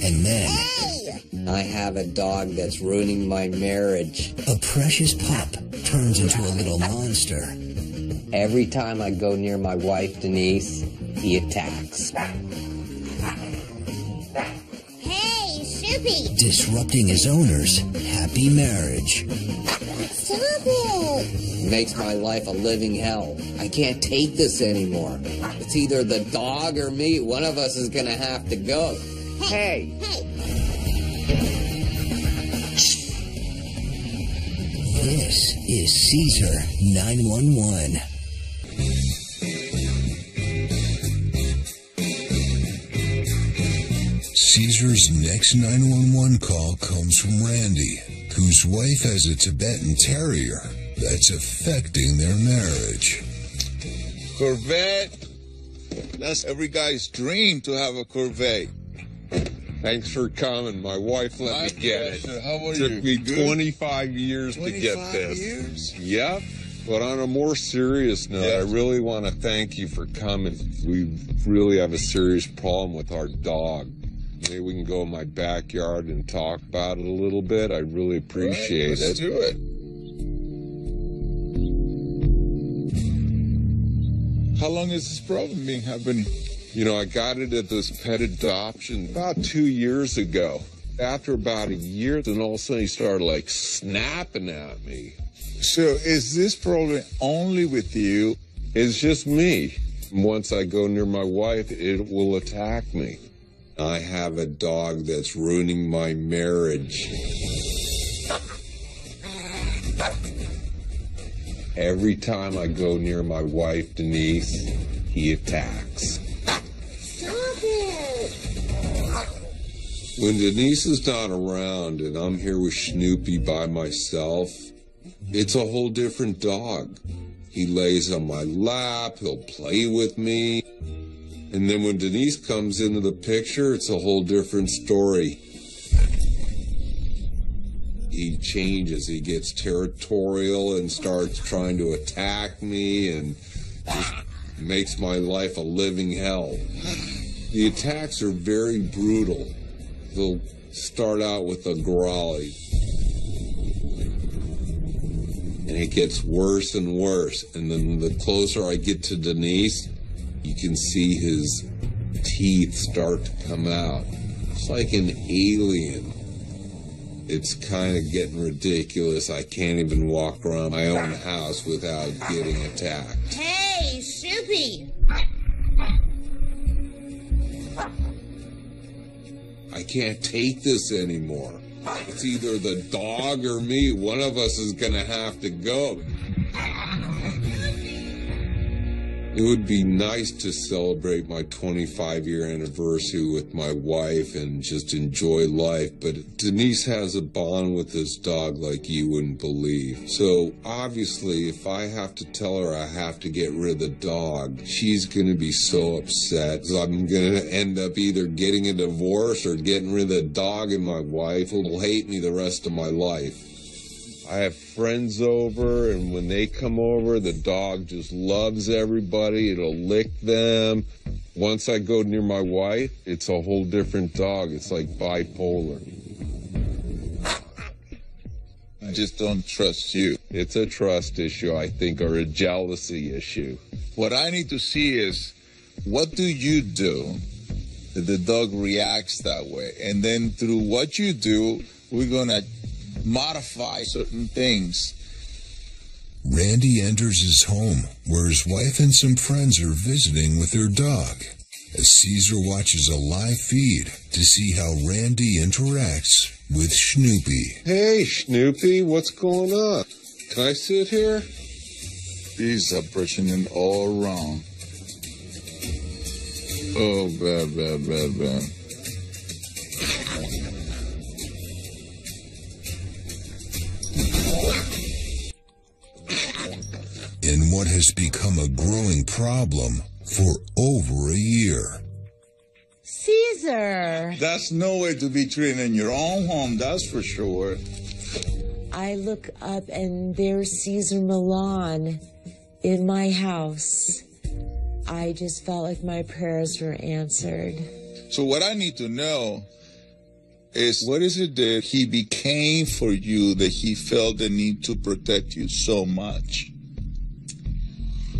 And then... I have a dog that's ruining my marriage. A precious pup turns into a little monster. Every time I go near my wife, Denise, he attacks. Hey, Snoopy! Disrupting his owner's happy marriage. Stop it! Makes my life a living hell. I can't take this anymore. It's either the dog or me. One of us is gonna have to go. Hey! This is Cesar 911. Cesar's next 911 call comes from Randy, whose wife has a Tibetan Terrier that's affecting their marriage. Corvette? That's every guy's dream to have a Corvette. Thanks for coming. My wife let me get it. How are Took you? me 25 years to get this. 25 years? Yep. But on a more serious note, Yes. I really want to thank you for coming. We really have a serious problem with our dog. Maybe we can go in my backyard and talk about it a little bit. I really appreciate Let's it. do it. How long has this problem been happening? You know, I got it at this pet adoption about 2 years ago. After about a year, then all of a sudden he started like snapping at me. So is this problem only with you? It's just me. Once I go near my wife, it will attack me. I have a dog that's ruining my marriage. Every time I go near my wife, Denise, he attacks. Stop it! When Denise is not around and I'm here with Snoopy by myself, it's a whole different dog. He lays on my lap, he'll play with me. And then when Denise comes into the picture, it's a whole different story. He changes, he gets territorial and starts trying to attack me and just makes my life a living hell. The attacks are very brutal. He'll start out with a growly. And it gets worse and worse. And then the closer I get to Denise, you can see his teeth start to come out. It's like an alien. It's kind of getting ridiculous. I can't even walk around my own house without getting attacked. Hey, Snoopy! I can't take this anymore. It's either the dog or me. One of us is going to have to go. It would be nice to celebrate my 25-year anniversary with my wife and just enjoy life, but Denise has a bond with this dog like you wouldn't believe. So obviously, if I have to tell her I have to get rid of the dog, she's going to be so upset. So I'm going to end up either getting a divorce or getting rid of the dog, and my wife will hate me the rest of my life. I have friends over, and when they come over, the dog just loves everybody. It'll lick them. Once I go near my wife, it's a whole different dog. It's like bipolar. I just don't trust you. It's a trust issue, I think, or a jealousy issue. What I need to see is, what do you do that the dog reacts that way? And then through what you do, we're going to modify certain things. Randy enters his home, where his wife and some friends are visiting with their dog, as Cesar watches a live feed to see how Randy interacts with Snoopy. Hey, Snoopy, what's going on? Can I sit here? These are pushing it all wrong. Oh, bad. In what has become a growing problem for over a year. Cesar! That's no way to be treated in your own home, that's for sure. I look up and there's Cesar Millan in my house. I just felt like my prayers were answered. So what I need to know is, what is it that he became for you that he felt the need to protect you so much?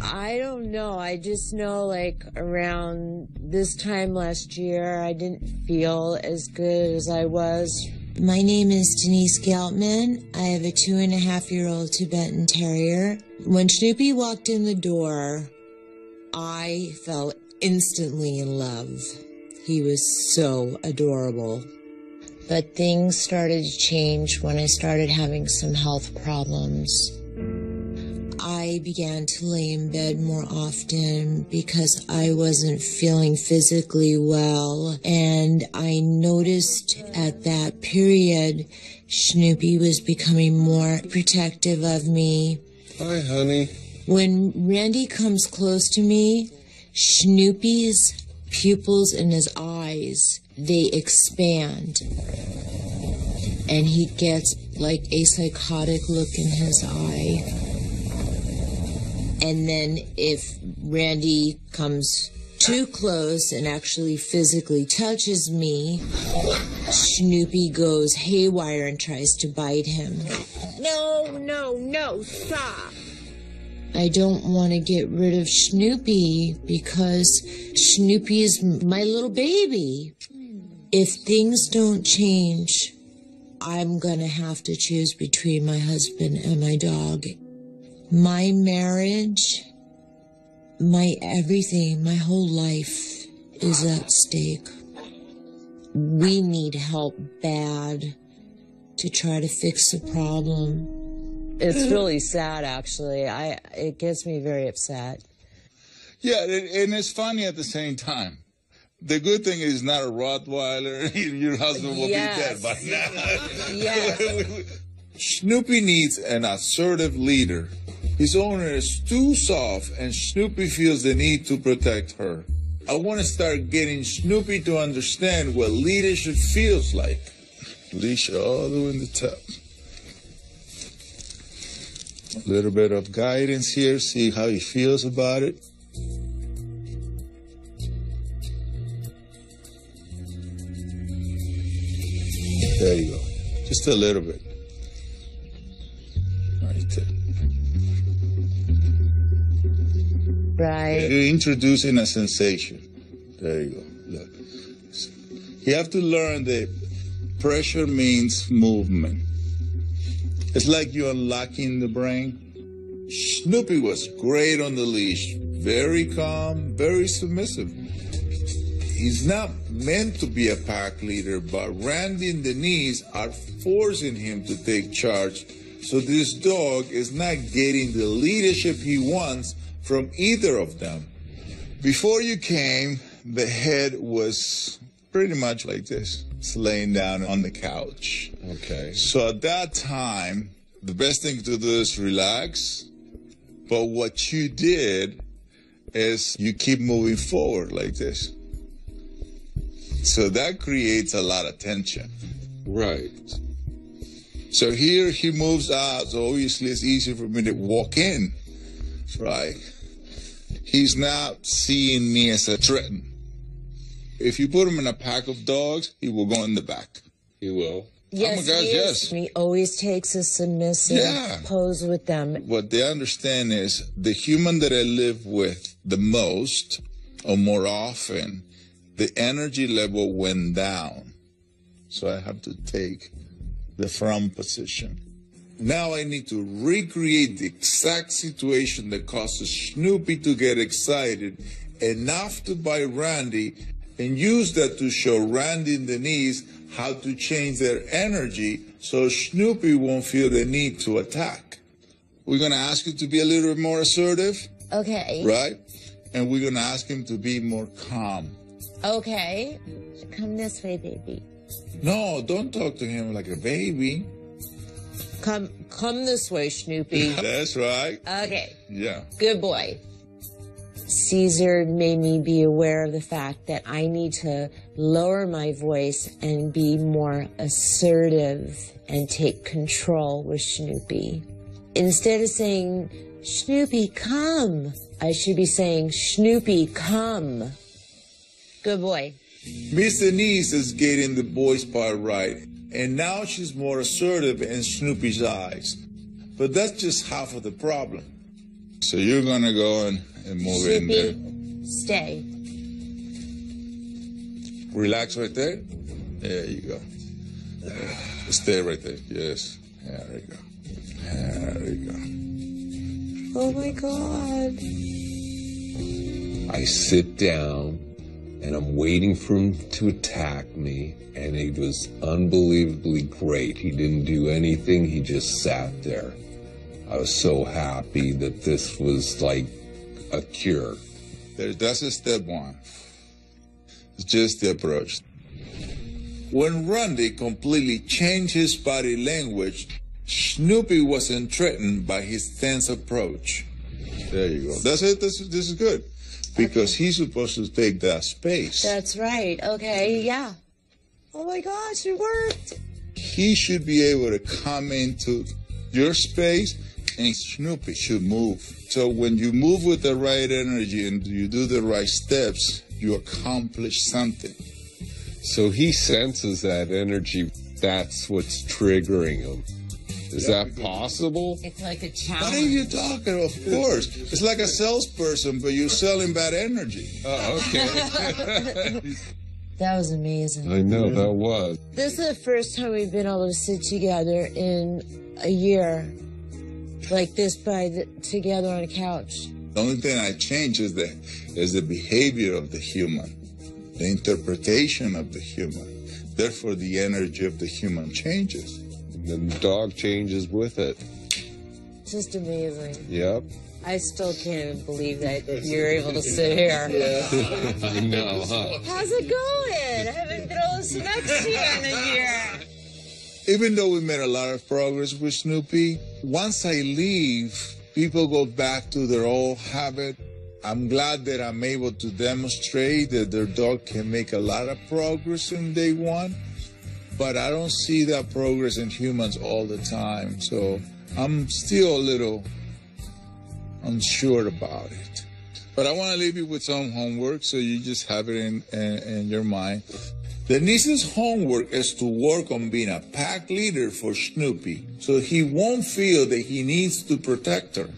I don't know. I just know, like, around this time last year, I didn't feel as good as I was. My name is Denise Geltman. I have a 2.5-year-old Tibetan Terrier. When Snoopy walked in the door, I fell instantly in love. He was so adorable. But things started to change when I started having some health problems. I began to lay in bed more often because I wasn't feeling physically well. And I noticed at that period, Snoopy was becoming more protective of me. Hi, honey. When Randy comes close to me, Snoopy's pupils in his eyes, they expand. And he gets like a psychotic look in his eye. And then if Randy comes too close and actually physically touches me, Snoopy goes haywire and tries to bite him. No, stop. I don't want to get rid of Snoopy because Snoopy is my little baby. If things don't change, I'm going to have to choose between my husband and my dog. My marriage, my everything, my whole life is at stake. We need help bad to try to fix the problem. It's really sad, actually. It gets me very upset. Yeah, and it's funny at the same time. The good thing is not a Rottweiler. Your husband will be dead by now. Yes. Snoopy needs an assertive leader. His owner is too soft, and Snoopy feels the need to protect her. I want to start getting Snoopy to understand what leadership feels like. Leash all the way in the top. A little bit of guidance here, see how he feels about it. There you go. Just a little bit. Right there. Right. You're introducing a sensation. There you go. Look. You have to learn that pressure means movement. It's like you're unlocking the brain. Snoopy was great on the leash. Very calm, very submissive. He's not meant to be a pack leader, but Randy and Denise are forcing him to take charge. So this dog is not getting the leadership he wants from either of them. Before you came, the head was pretty much like this. It's laying down on the couch. Okay. So at that time, the best thing to do is relax. But what you did is you keep moving forward like this. So that creates a lot of tension. Right. So here he moves out, so obviously it's easier for me to walk in, right? He's not seeing me as a threat. If you put him in a pack of dogs, he will go in the back. He will. Yes, oh my gosh, he is. yes. He always takes a submissive pose with them. What they understand is the human that I live with the most or more often, the energy level went down. So I have to take the from position. Now I need to recreate the exact situation that causes Snoopy to get excited enough to bite Randy and use that to show Randy and Denise how to change their energy so Snoopy won't feel the need to attack. We're going to ask you to be a little bit more assertive. Okay. Right? And we're going to ask him to be more calm. Okay. Come this way, baby. No, don't talk to him like a baby. Come this way, Snoopy. That's right. Okay. Yeah. Good boy. Cesar made me be aware of the fact that I need to lower my voice and be more assertive and take control with Snoopy. Instead of saying, Snoopy, come, I should be saying, Snoopy, come. Good boy. Miss Denise is getting the voice part right, and now she's more assertive in Snoopy's eyes. But that's just half of the problem. So you're going to go and move in there. Stay. Relax right there. There you go. Stay right there. Yes. There we go. There we go. Oh my God. I sit down and I'm waiting for him to attack me, and it was unbelievably great. He didn't do anything. He just sat there. I was so happy that this was like a cure. That's a step one. It's just the approach. When Randy completely changed his body language, Snoopy wasn't threatened by his tense approach. There you go. That's it. This is good. Because he's supposed to take that space. That's right. Okay, yeah. Oh my gosh, it worked. He should be able to come into your space, and Snoopy should move. So when you move with the right energy and you do the right steps, you accomplish something. So he senses that energy. That's what's triggering him. Is that possible? It's like a challenge. What are you talking about? Of course. It's like a salesperson, but you're selling bad energy. Oh, okay. That was amazing. I know, that was. This is the first time we've been able to sit together in a year like this together on a couch. The only thing I change is the behavior of the human, the interpretation of the human. Therefore, the energy of the human changes. The dog changes with it. Just amazing. Yep. I still can't even believe that you're able to sit here. I know, huh? How's it going? I haven't been able to sit next to you in a year. Even though we made a lot of progress with Snoopy, once I leave, people go back to their old habit. I'm glad that I'm able to demonstrate that their dog can make a lot of progress in day one. But I don't see that progress in humans all the time. So I'm still a little unsure about it. But I want to leave you with some homework so you just have it in your mind. Denise's homework is to work on being a pack leader for Snoopy so he won't feel that he needs to protect her.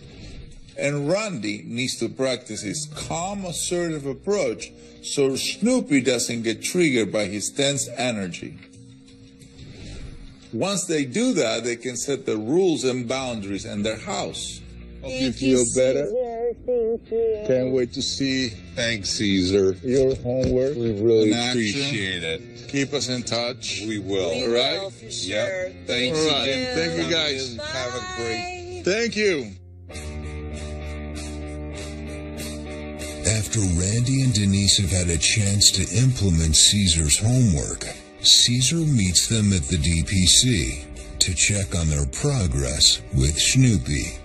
And Randy needs to practice his calm, assertive approach so Snoopy doesn't get triggered by his tense energy. Once they do that, they can set the rules and boundaries in their house. Hope you feel better. Thank you. Can't wait to see. Thanks, Cesar. Your homework. We really in action. appreciate it. Keep us in touch. We will. We All right? will, for sure. Yep. Thanks All right. again. Thank you, guys. Bye. Have a great. Thank you. After Randy and Denise have had a chance to implement Cesar's homework, Cesar meets them at the DPC to check on their progress with Snoopy.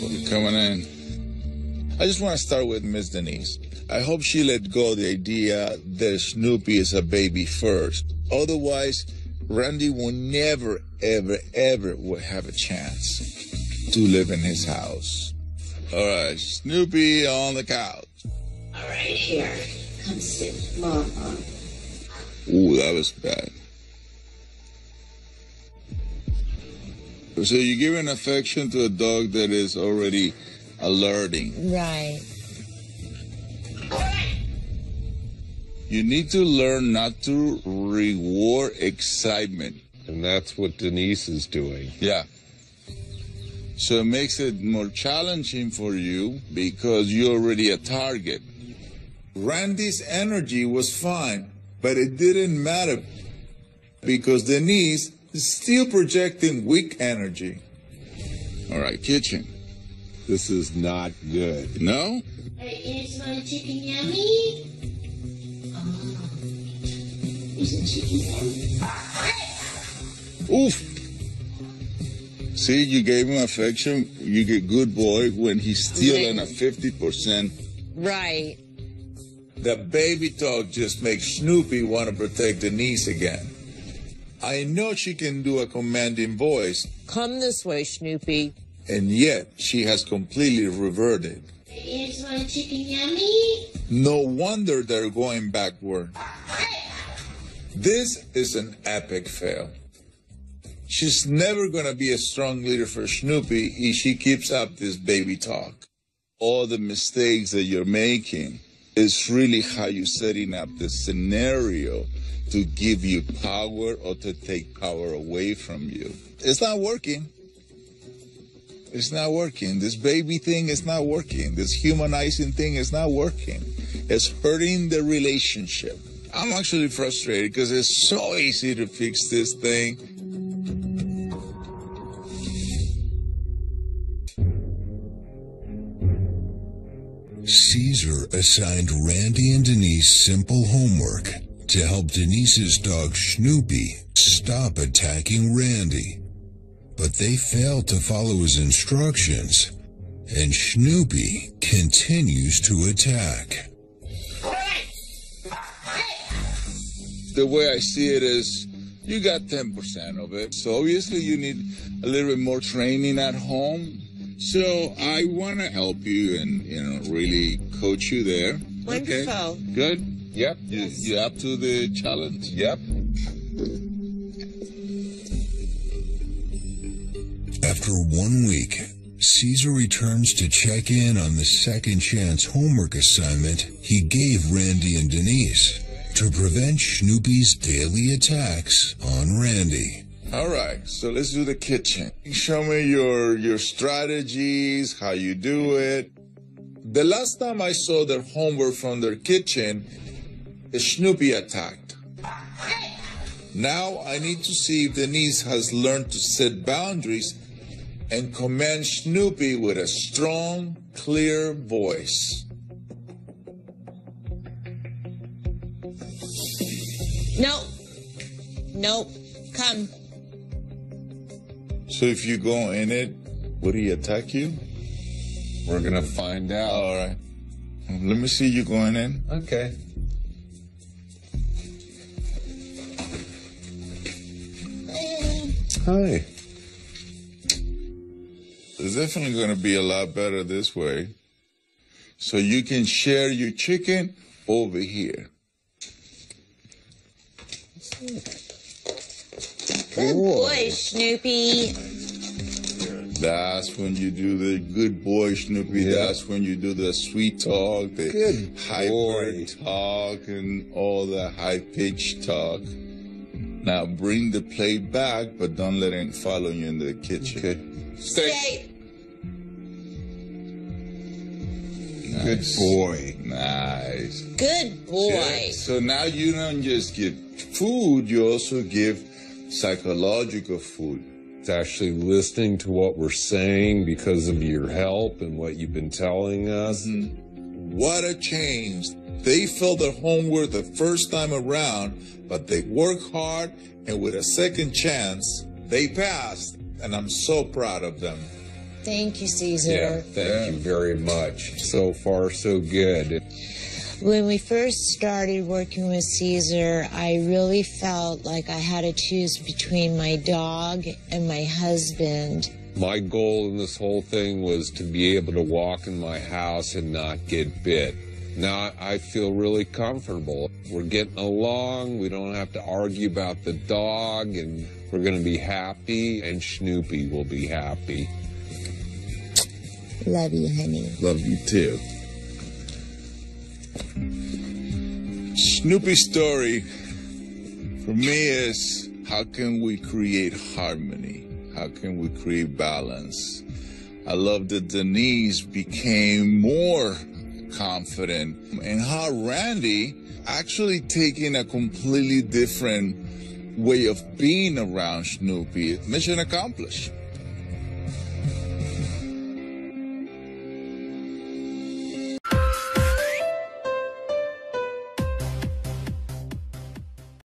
We're coming in. I just want to start with Miss Denise. I hope she let go of the idea that Snoopy is a baby first. Otherwise, Randy will never, ever, ever will have a chance to live in his house. All right, Snoopy on the couch. All right, here. Come sit, Mom. Ooh, that was bad. So you're giving affection to a dog that is already alerting. Right. You need to learn not to reward excitement. And that's what Denise is doing. Yeah. So it makes it more challenging for you because you're already a target. Randy's energy was fine, but it didn't matter because Denise is still projecting weak energy. All right, kitchen. This is not good. No? Is my chicken yummy? Isn't chicken yummy? Oof. See, you gave him affection. You get good boy when he's still in a 50% Right. The baby dog just makes Snoopy want to protect Denise again. I know she can do a commanding voice. Come this way, Snoopy. And yet she has completely reverted. You just want a chicken yummy? No wonder they're going backward. This is an epic fail. She's never going to be a strong leader for Snoopy if she keeps up this baby talk. All the mistakes that you're making is really how you're setting up the scenario to give you power or to take power away from you. It's not working. It's not working. This baby thing is not working. This humanizing thing is not working. It's hurting the relationship. I'm actually frustrated because it's so easy to fix this thing. Cesar assigned Randy and Denise simple homework to help Denise's dog Snoopy stop attacking Randy. But they failed to follow his instructions, and Snoopy continues to attack. The way I see it is, you got 10% of it. So obviously you need a little bit more training at home. So I want to help you and, really coach you there. Wonderful. Okay. Good? Yep. Yes. You're up to the challenge. Yep. After 1 week, Cesar returns to check in on the second chance homework assignment he gave Randy and Denise to prevent Snoopy's daily attacks on Randy. All right, so let's do the kitchen. Show me your strategies, how you do it. The last time I saw their homework from their kitchen, Snoopy attacked. Now I need to see if Denise has learned to set boundaries and command Snoopy with a strong, clear voice. Nope. Come. So if you go in it, would he attack you? We're gonna find out. All right. Let me see you going in. Okay. Hi. It's definitely going to be a lot better this way. So you can share your chicken over here. Good boy, Snoopy. That's when you do the good boy, Snoopy. Yeah. That's when you do the sweet talk, the Good hyper boy. talk, and all the high-pitched talk. Now bring the plate back, but don't let it follow you in the kitchen. Okay. Stay. Good boy. Nice. Good boy. Yeah. So now you don't just give food, you also give psychological food. It's actually listening to what we're saying because of your help and what you've been telling us. What a change. They failed their homework the first time around, but they worked hard, and with a second chance, they passed. And I'm so proud of them. Thank you, Cesar. Yeah, thank you very much. So far, so good. When we first started working with Cesar, I really felt like I had to choose between my dog and my husband. My goal in this whole thing was to be able to walk in my house and not get bit. Now I feel really comfortable. We're getting along. We don't have to argue about the dog, and we're going to be happy, and Snoopy will be happy. Love you, honey. Love you too. Snoopy's story for me is, how can we create harmony? How can we create balance? I love that Denise became more confident, and how Randy actually taking a completely different way of being around Snoopy. Mission accomplished.